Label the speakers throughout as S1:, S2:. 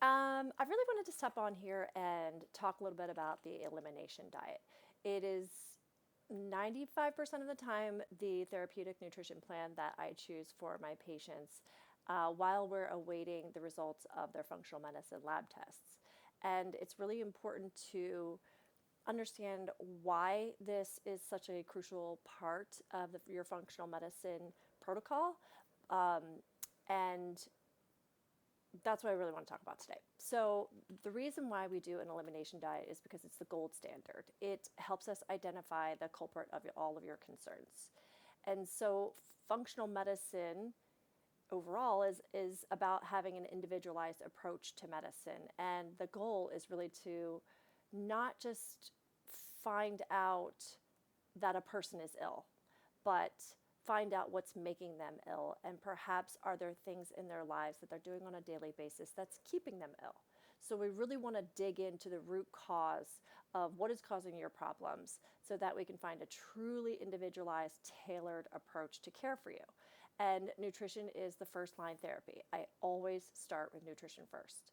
S1: I really wanted to step on here and talk a little bit about the elimination diet. It is 95% of the time the therapeutic nutrition plan that I choose for my patients while we're awaiting the results of their functional medicine lab tests. And it's really important to understand why this is such a crucial part of your functional medicine protocol. And that's what I really want to talk about today. So, the reason why we do an elimination diet is because it's the gold standard. It helps us identify the culprit of all of your concerns. And so, functional medicine overall is about having an individualized approach to medicine. And the goal is really to not just find out that a person is ill, but find out what's making them ill, and perhaps are there things in their lives that they're doing on a daily basis that's keeping them ill. So we really want to dig into the root cause of what is causing your problems so that we can find a truly individualized, tailored approach to care for you. And nutrition is the first line therapy. I always start with nutrition first.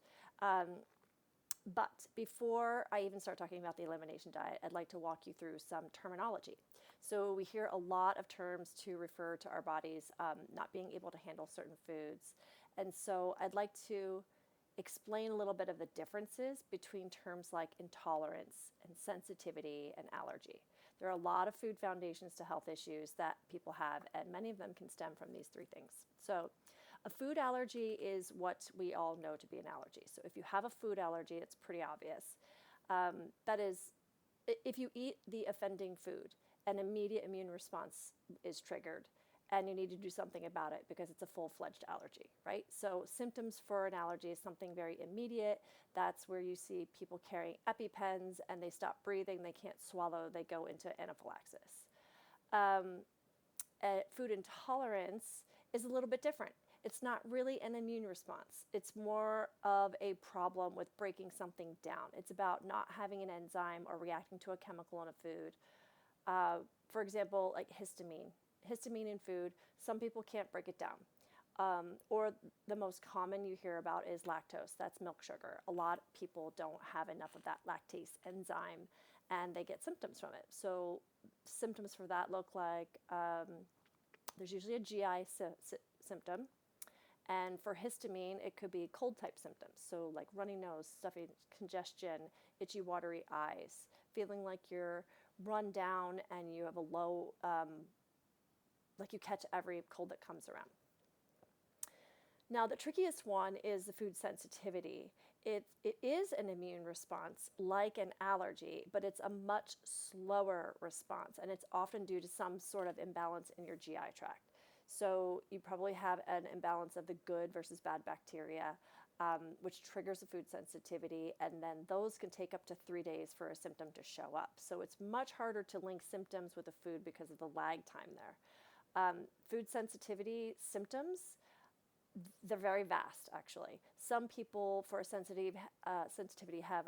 S1: But before I even start talking about the elimination diet, I'd like to walk you through some terminology. So we hear a lot of terms to refer to our bodies not being able to handle certain foods. And so I'd like to explain a little bit of the differences between terms like intolerance and sensitivity and allergy. There are a lot of food foundations to health issues that people have, and many of them can stem from these three things. So a food allergy is what we all know to be an allergy. So if you have a food allergy, it's pretty obvious. That is, if you eat the offending food, an immediate immune response is triggered, and you need to do something about it because it's a full-fledged allergy, right? So symptoms for an allergy is something very immediate. That's where you see people carrying EpiPens and they stop breathing, they can't swallow, they go into anaphylaxis. Food intolerance is a little bit different. It's not really an immune response. It's more of a problem with breaking something down. It's about not having an enzyme or reacting to a chemical in a food. For example, like histamine. Histamine in food, some people can't break it down. Or the most common you hear about is lactose. That's milk sugar. A lot of people don't have enough of that lactase enzyme and they get symptoms from it. So symptoms for that look like there's usually a GI symptom. And for histamine, it could be cold type symptoms. So like runny nose, stuffy congestion, itchy, watery eyes, feeling like you're run down and you have a low, like you catch every cold that comes around. Now, the trickiest one is the food sensitivity. It is an immune response like an allergy, but it's a much slower response, and it's often due to some sort of imbalance in your GI tract. So you probably have an imbalance of the good versus bad bacteria, which triggers a food sensitivity, and then those can take up to 3 days for a symptom to show up. So it's much harder to link symptoms with the food because of the lag time there. Food sensitivity symptoms, they're very vast, actually. Some people for sensitivity have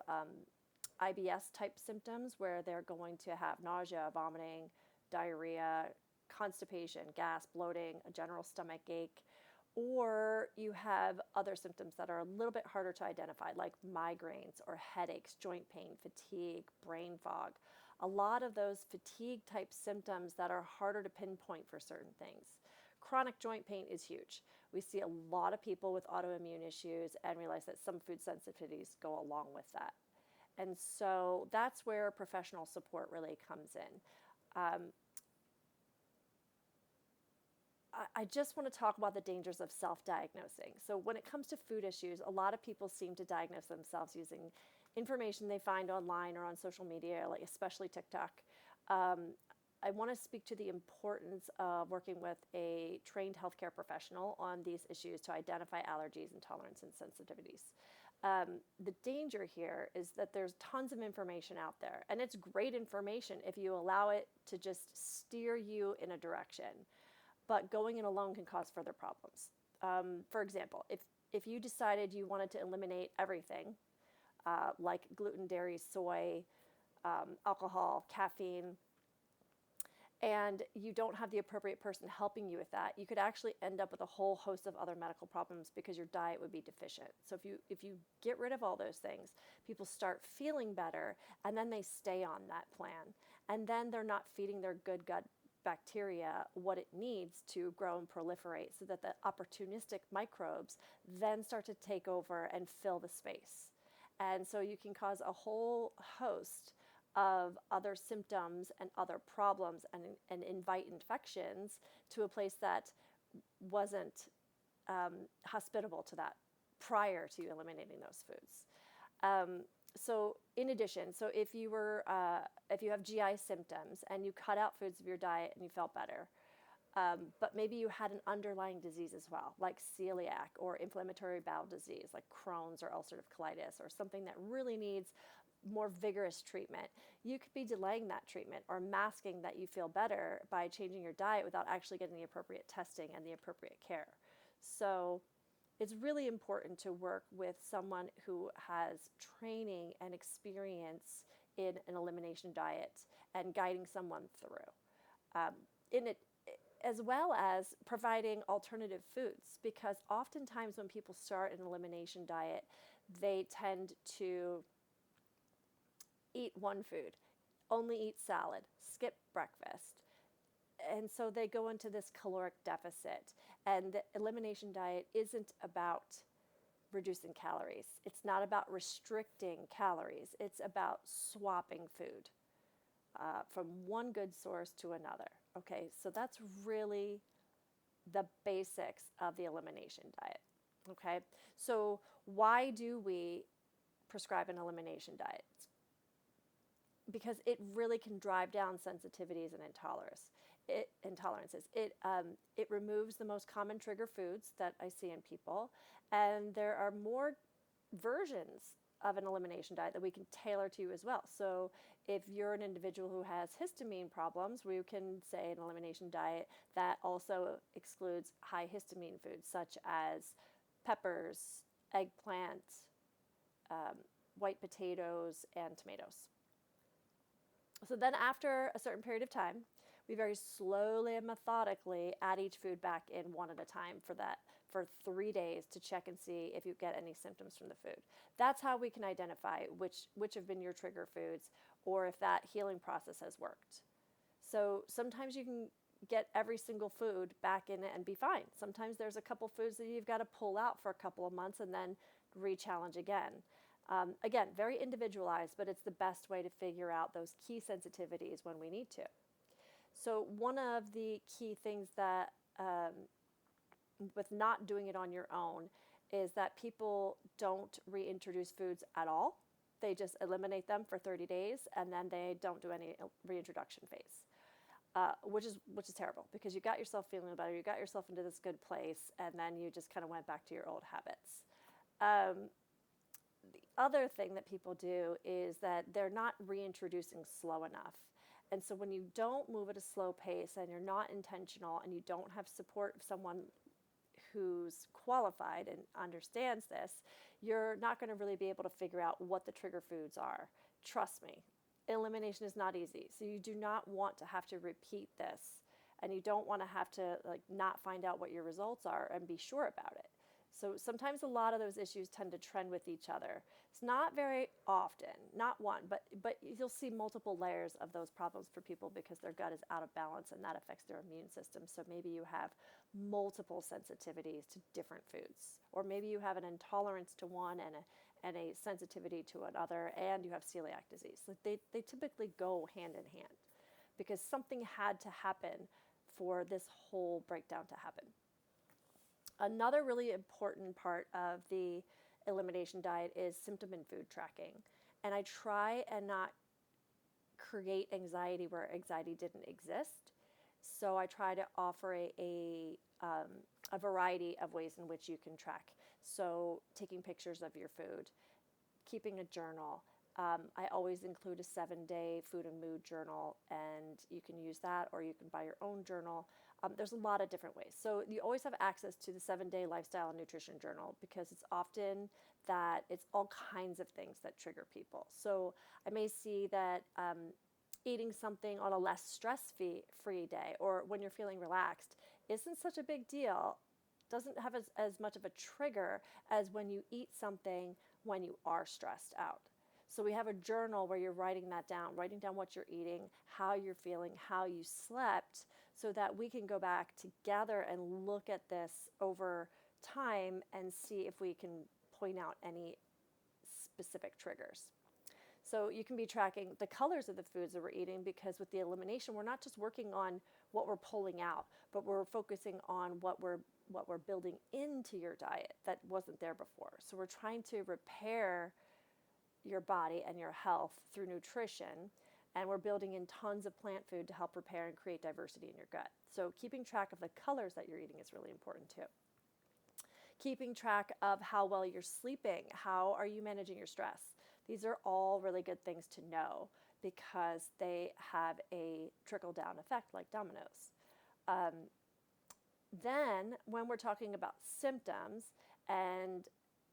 S1: IBS type symptoms where they're going to have nausea, vomiting, diarrhea, constipation, gas, bloating, a general stomach ache. Or you have other symptoms that are a little bit harder to identify, like migraines or headaches, joint pain, fatigue, brain fog. A lot of those fatigue type symptoms that are harder to pinpoint for certain things. Chronic joint pain is huge. We see a lot of people with autoimmune issues and realize that some food sensitivities go along with that. And so that's where professional support really comes in. I just want to talk about the dangers of self-diagnosing. So when it comes to food issues, a lot of people seem to diagnose themselves using information they find online or on social media, like especially TikTok. I want to speak to the importance of working with a trained healthcare professional on these issues to identify allergies, intolerance, and sensitivities. The danger here is that there's tons of information out there, and it's great information if you allow it to just steer you in a direction. But going it alone can cause further problems. For example, if you decided you wanted to eliminate everything, like gluten, dairy, soy, alcohol, caffeine, and you don't have the appropriate person helping you with that, you could actually end up with a whole host of other medical problems because your diet would be deficient. So if you get rid of all those things, people start feeling better, and then they stay on that plan. And then they're not feeding their good gut bacteria what it needs to grow and proliferate, so that the opportunistic microbes then start to take over and fill the space. And so you can cause a whole host of other symptoms and other problems, and invite infections to a place that wasn't hospitable to that prior to eliminating those foods. So in addition, so if you have GI symptoms and you cut out foods of your diet and you felt better, but maybe you had an underlying disease as well, like celiac or inflammatory bowel disease, like Crohn's or ulcerative colitis, or something that really needs more vigorous treatment, you could be delaying that treatment or masking that you feel better by changing your diet without actually getting the appropriate testing and the appropriate care. So it's really important to work with someone who has training and experience in an elimination diet and guiding someone through. In it, as well as providing alternative foods, because oftentimes when people start an elimination diet, they tend to eat one food, only eat salad, skip breakfast. And so they go into this caloric deficit. And the elimination diet isn't about reducing calories. It's not about restricting calories. It's about swapping food from one good source to another. Okay, so that's really the basics of the elimination diet. Okay, so why do we prescribe an elimination diet? Because it really can drive down sensitivities and intolerances. It removes the most common trigger foods that I see in people, and there are more versions of an elimination diet that we can tailor to you as well. So if you're an individual who has histamine problems, we can say an elimination diet that also excludes high histamine foods such as peppers, eggplant, white potatoes, and tomatoes. So then after a certain period of time, we very slowly and methodically add each food back in one at a time for 3 days to check and see if you get any symptoms from the food. That's how we can identify which have been your trigger foods, or if that healing process has worked. So sometimes you can get every single food back in it and be fine. Sometimes there's a couple foods that you've got to pull out for a couple of months and then re-challenge again. Again, very individualized, but it's the best way to figure out those key sensitivities when we need to. So one of the key things that, with not doing it on your own, is that people don't reintroduce foods at all. They just eliminate them for 30 days, and then they don't do any reintroduction phase, which is terrible, because you got yourself feeling better, you got yourself into this good place, and then you just kind of went back to your old habits. The other thing that people do is that they're not reintroducing slow enough. And so when you don't move at a slow pace and you're not intentional and you don't have support of someone who's qualified and understands this, you're not going to really be able to figure out what the trigger foods are. Trust me, elimination is not easy. So you do not want to have to repeat this, and you don't want to have to not find out what your results are and be sure about it. So sometimes a lot of those issues tend to trend with each other. It's not very often, not one, but you'll see multiple layers of those problems for people because their gut is out of balance, and that affects their immune system. So maybe you have multiple sensitivities to different foods, or maybe you have an intolerance to one and a sensitivity to another, and you have celiac disease. They typically go hand in hand because something had to happen for this whole breakdown to happen. Another really important part of the elimination diet is symptom and food tracking. And I try and not create anxiety where anxiety didn't exist. So I try to offer a variety of ways in which you can track. So taking pictures of your food, keeping a journal. I always include a 7-day food and mood journal, and you can use that, or you can buy your own journal. There's a lot of different ways. So you always have access to the 7-day lifestyle and nutrition journal, because it's often that it's all kinds of things that trigger people. So I may see that eating something on a less stress-free day or when you're feeling relaxed isn't such a big deal, doesn't have as much of a trigger as when you eat something when you are stressed out. So we have a journal where you're writing that down, writing down what you're eating, how you're feeling, how you slept, so that we can go back together and look at this over time and see if we can point out any specific triggers. So you can be tracking the colors of the foods that we're eating, because with the elimination, we're not just working on what we're pulling out, but we're focusing on what we're building into your diet that wasn't there before. So we're trying to repair your body and your health through nutrition, and we're building in tons of plant food to help repair and create diversity in your gut. So keeping track of the colors that you're eating is really important too. Keeping track of how well you're sleeping, how are you managing your stress? These are all really good things to know because they have a trickle-down effect like dominoes. Then when we're talking about symptoms and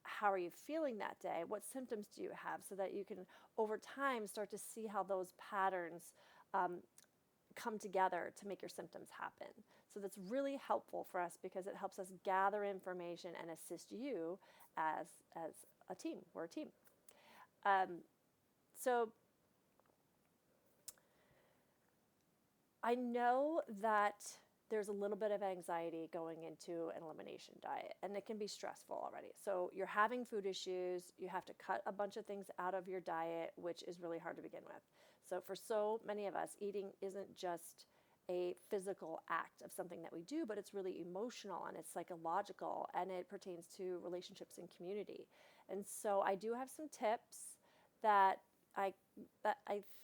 S1: how are you feeling that day, what symptoms do you have, so that you can over time start to see how those patterns come together to make your symptoms happen. So that's really helpful for us because it helps us gather information and assist you as a team. We're a team. So I know that there's a little bit of anxiety going into an elimination diet, and it can be stressful already. So you're having food issues, you have to cut a bunch of things out of your diet, which is really hard to begin with. So for so many of us, eating isn't just a physical act of something that we do, but it's really emotional and it's psychological, and it pertains to relationships and community. And so I do have some tips that I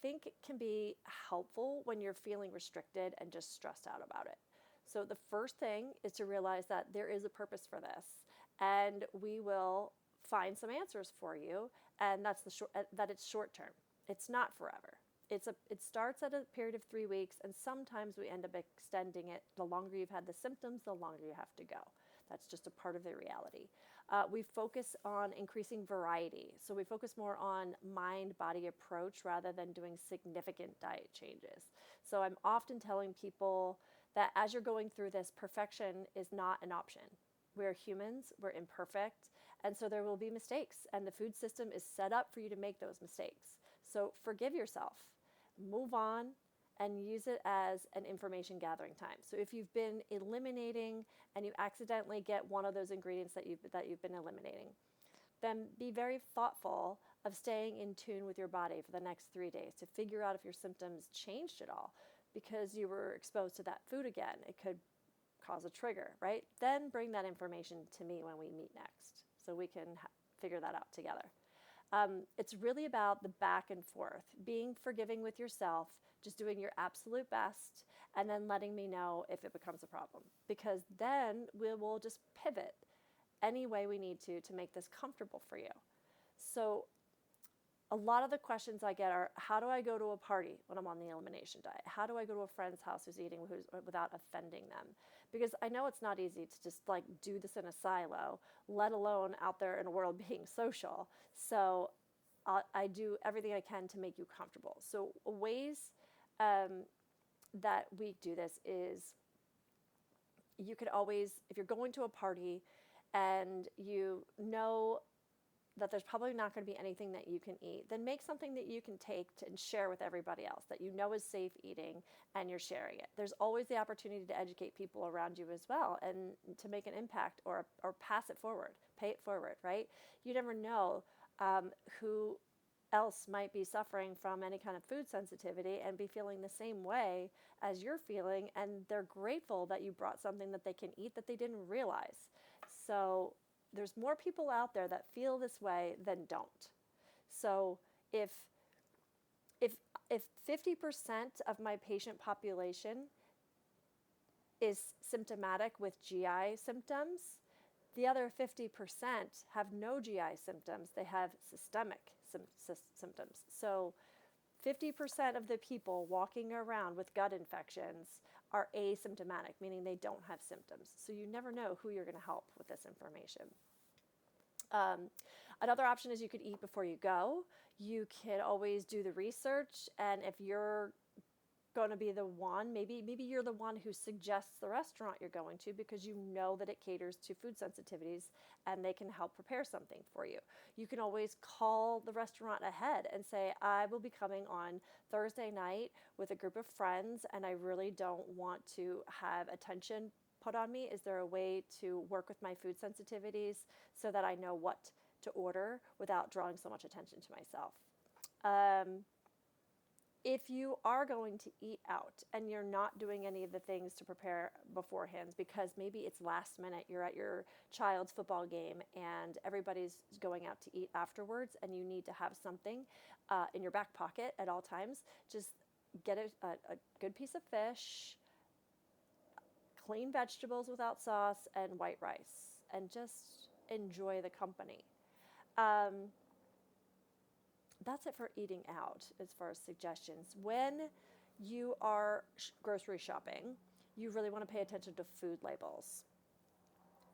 S1: think can be helpful when you're feeling restricted and just stressed out about it. So the first thing is to realize that there is a purpose for this, and we will find some answers for you, and that's that it's short term. It's not forever. It starts at a period of 3 weeks, and sometimes we end up extending it. The longer you've had the symptoms, the longer you have to go. That's just a part of the reality. We focus on increasing variety. So we focus more on mind-body approach rather than doing significant diet changes. So I'm often telling people that as you're going through this, perfection is not an option. We're humans, we're imperfect, and so there will be mistakes, and the food system is set up for you to make those mistakes. So forgive yourself, move on, and use it as an information gathering time. So if you've been eliminating and you accidentally get one of those ingredients that you've been eliminating, then be very thoughtful of staying in tune with your body for the next 3 days to figure out if your symptoms changed at all because you were exposed to that food again. It could cause a trigger, right? Then bring that information to me when we meet next so we can figure that out together. It's really about the back and forth, being forgiving with yourself, just doing your absolute best, and then letting me know if it becomes a problem. Because then we will just pivot any way we need to make this comfortable for you. So a lot of the questions I get are, how do I go to a party when I'm on the elimination diet? How do I go to a friend's house who's eating without offending them? Because I know it's not easy to just like do this in a silo, let alone out there in a world being social. So I do everything I can to make you comfortable. So ways that we do this is you could always, if you're going to a party and you know that there's probably not going to be anything that you can eat, then make something that you can take and share with everybody else that you know is safe eating, and you're sharing it. There's always the opportunity to educate people around you as well and to make an impact or pass it forward, pay it forward, right? You never know who else might be suffering from any kind of food sensitivity and be feeling the same way as you're feeling, and they're grateful that you brought something that they can eat that they didn't realize. So there's more people out there that feel this way than don't. So if 50% of my patient population is symptomatic with GI symptoms, the other 50% have no GI symptoms. They have systemic symptoms. So 50% of the people walking around with gut infections are asymptomatic, meaning they don't have symptoms. So you never know who you're going to help with this information. Another option is you could eat before you go. You can always do the research, and if you're going to be the one, maybe you're the one who suggests the restaurant you're going to because you know that it caters to food sensitivities and they can help prepare something for you. You can always call the restaurant ahead and say, I will be coming on Thursday night with a group of friends and I really don't want to have attention put on me. Is there a way to work with my food sensitivities so that I know what to order without drawing so much attention to myself? If you are going to eat out and you're not doing any of the things to prepare beforehand because maybe it's last minute, you're at your child's football game and everybody's going out to eat afterwards and you need to have something in your back pocket at all times, just get a good piece of fish, clean vegetables without sauce, and white rice, and just enjoy the company. That's it for eating out as far as suggestions. When you are grocery shopping, you really want to pay attention to food labels.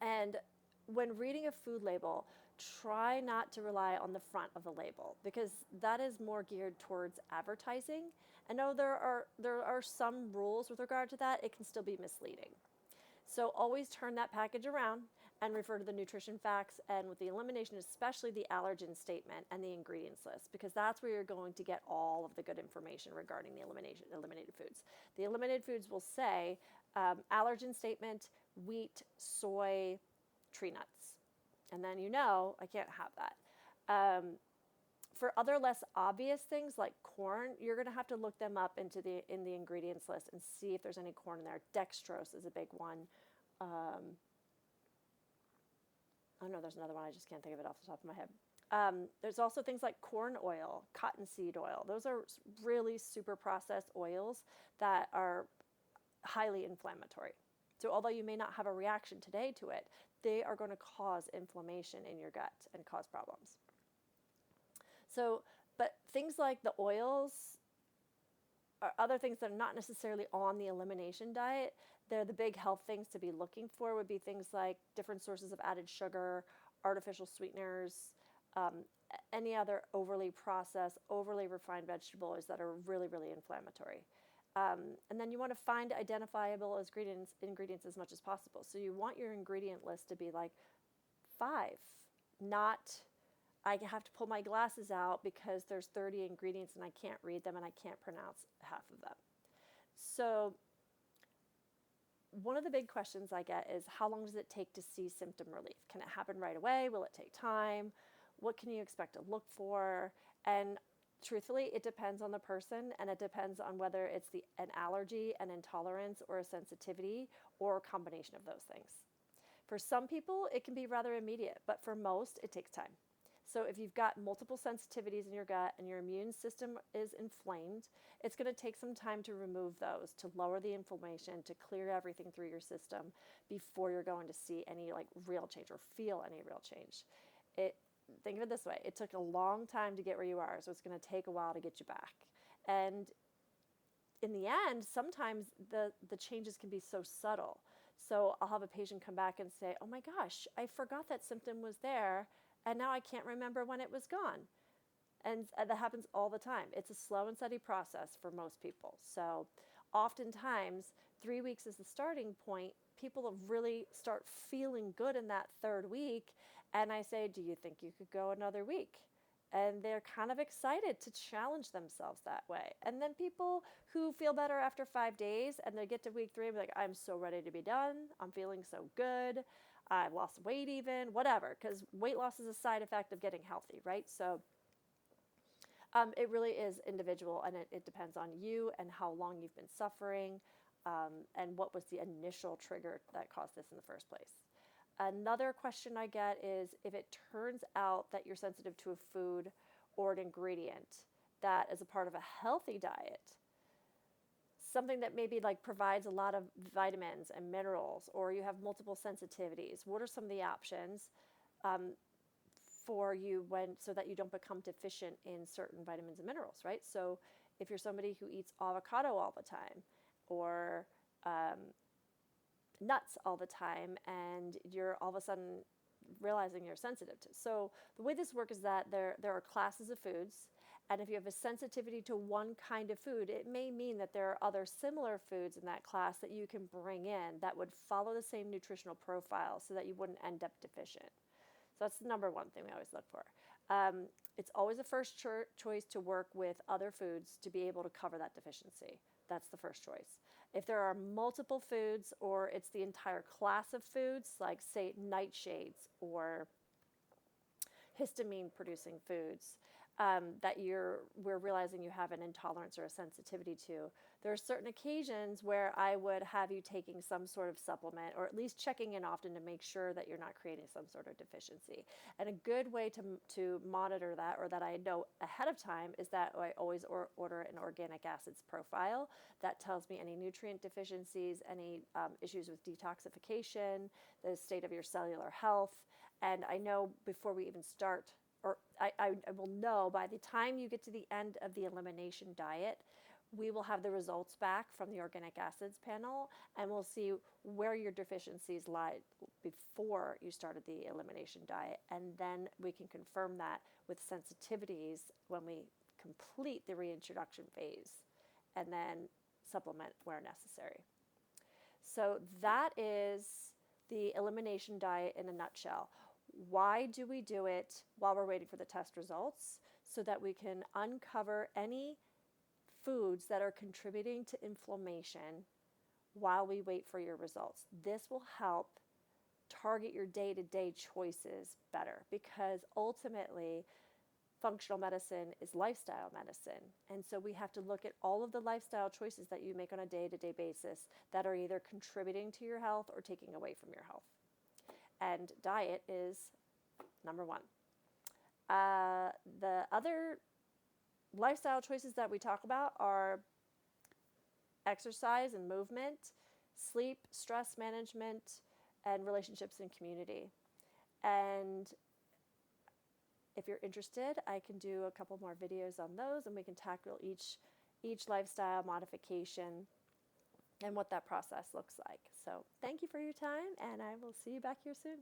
S1: And when reading a food label, try not to rely on the front of the label because that is more geared towards advertising. I know there are some rules with regard to that. It can still be misleading. So always turn that package around and refer to the nutrition facts, and with the elimination, especially the allergen statement and the ingredients list, because that's where you're going to get all of the good information regarding the eliminated foods. The eliminated foods will say allergen statement, wheat, soy, tree nuts. And then I can't have that. For other less obvious things like corn, you're going to have to look them up in the ingredients list and see if there's any corn in there. Dextrose is a big one. Oh no, there's another one. I just can't think of it off the top of my head. There's also things like corn oil, cottonseed oil. Those are really super processed oils that are highly inflammatory. So although you may not have a reaction today to it, they are going to cause inflammation in your gut and cause problems. So, but things like the oils are other things that are not necessarily on the elimination diet. They're the big health things to be looking for would be things like different sources of added sugar, artificial sweeteners, any other overly processed, overly refined vegetables that are really, really inflammatory. And then you want to find identifiable ingredients as much as possible. So you want your ingredient list to be like 5, not I have to pull my glasses out because there's 30 ingredients and I can't read them and I can't pronounce half of them. So one of the big questions I get is how long does it take to see symptom relief? Can it happen right away? Will it take time? What can you expect to look for? And truthfully, it depends on the person and it depends on whether it's an allergy, an intolerance, or a sensitivity, or a combination of those things. For some people, it can be rather immediate, but for most, it takes time. So if you've got multiple sensitivities in your gut and your immune system is inflamed, it's going to take some time to remove those, to lower the inflammation, to clear everything through your system before you're going to see any real change or feel any real change. Think of it this way. It took a long time to get where you are, so it's going to take a while to get you back. And in the end, sometimes the changes can be so subtle. So I'll have a patient come back and say, oh my gosh, I forgot that symptom was there. And now I can't remember when it was gone. And that happens all the time. It's a slow and steady process for most people. So oftentimes, 3 weeks is the starting point. People really start feeling good in that 3rd week. And I say, do you think you could go another week? And they're kind of excited to challenge themselves that way. And then people who feel better after 5 days and they get to week 3 and be like, I'm so ready to be done. I'm feeling so good. I've lost weight even, whatever, because weight loss is a side effect of getting healthy, right? So it really is individual, and it depends on you and how long you've been suffering and what was the initial trigger that caused this in the first place. Another question I get is if it turns out that you're sensitive to a food or an ingredient that is a part of a healthy diet, something that maybe provides a lot of vitamins and minerals, or you have multiple sensitivities. What are some of the options for you so that you don't become deficient in certain vitamins and minerals, right? So if you're somebody who eats avocado all the time or nuts all the time and you're all of a sudden realizing you're sensitive to. So the way this works is that there are classes of foods, and if you have a sensitivity to one kind of food, it may mean that there are other similar foods in that class that you can bring in that would follow the same nutritional profile so that you wouldn't end up deficient. So that's the number one thing we always look for. It's always a first choice to work with other foods to be able to cover that deficiency. That's the first choice. If there are multiple foods or it's the entire class of foods, like say nightshades or histamine producing foods, that we're realizing you have an intolerance or a sensitivity to, there are certain occasions where I would have you taking some sort of supplement, or at least checking in often to make sure that you're not creating some sort of deficiency. And a good way to monitor that, or that I know ahead of time, is that I always order an organic acids profile that tells me any nutrient deficiencies, any issues with detoxification, the state of your cellular health. And I know before we even start, or I will know by the time you get to the end of the elimination diet, we will have the results back from the organic acids panel, and we'll see where your deficiencies lie before you started the elimination diet. And then we can confirm that with sensitivities when we complete the reintroduction phase, and then supplement where necessary. So that is the elimination diet in a nutshell. Why do we do it while we're waiting for the test results? So that we can uncover any foods that are contributing to inflammation while we wait for your results. This will help target your day-to-day choices better, because ultimately functional medicine is lifestyle medicine. And so we have to look at all of the lifestyle choices that you make on a day-to-day basis that are either contributing to your health or taking away from your health. And diet is number one. The other lifestyle choices that we talk about are exercise and movement, sleep, stress management, and relationships and community. And if you're interested, I can do a couple more videos on those, and we can tackle each lifestyle modification and what that process looks like. So thank you for your time, and I will see you back here soon.